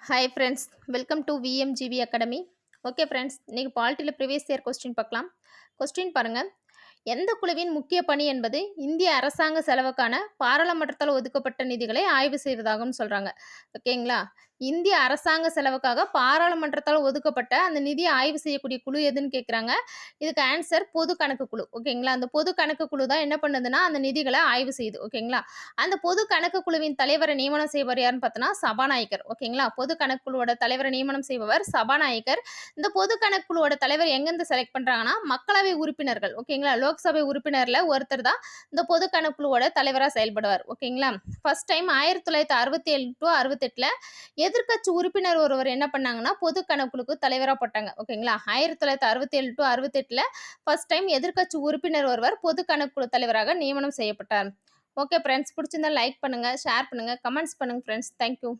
Hi friends, welcome to VMGV Academy. Okay friends, இன்னைக்கு பாலிட்டியில் previous year question பார்க்கலாம். Question பாருங்க. எந்த குழுவின் முக்கிய பணி என்பது இந்திய அரசாங்க செலவுக்கான பாராளுமன்றத்தால் ஒதுக்கப்பட்ட நிதிகளை ஆய்வு செய்வதாகவும் சொல்றாங்க. ஓகேங்களா? இந்திய அரசாங்க செலவுக்காக பாராளுமன்றத்தால் ஒதுக்கப்பட்ட அந்த நிதியை ஆய்வு செய்யக்கூடிய குழு எதுன்னு கேட்குறாங்க. இதுக்கு ஆன்சர் பொது கணக்கு குழு. ஓகேங்களா? அந்த பொது கணக்கு குழு தான் என்ன பண்ணுதுன்னா அந்த நிதிகளை ஆய்வு செய்யுது. ஓகேங்களா? அந்த பொது கணக்கு குழுவின் தலைவரை நியமனம் செய்வர் யாருன்னு பார்த்தோன்னா சபாநாயகர். ஓகேங்களா? பொது கணக்குழுவோட தலைவரை நியமனம் செய்பவர் சபாநாயகர். இந்த பொது கணக்குழுவோட தலைவர் எங்கேருந்து செலக்ட் பண்றாங்கன்னா மக்களவை உறுப்பினர்கள். ஓகேங்களா? லோக்சபை உறுப்பினர்ல ஒருத்தர் தான் இந்த பொது கணக்குழுவோட தலைவராக செயல்படுவார். ஓகேங்களா? ஃபர்ஸ்ட் டைம் 1967 டு 68ல எதிர்க்கட்சி உறுப்பினர் ஒருவர் என்ன பண்ணாங்கன்னா பொது கணக்குழுக்கு தலைவராக போட்டாங்க. ஓகேங்களா? 1967 டு 68ல ஃபர்ஸ்ட் டைம் எதிர்க்கட்சி உறுப்பினர் ஒருவர் பொது கணக்குழு தலைவராக நியமனம் செய்யப்பட்டார். ஓகே ஃப்ரெண்ட்ஸ், பிடிச்சிருந்தா லைக் பண்ணுங்க, ஷேர் பண்ணுங்க, கமெண்ட்ஸ் பண்ணுங்க ஃப்ரெண்ட்ஸ். தேங்க்யூ.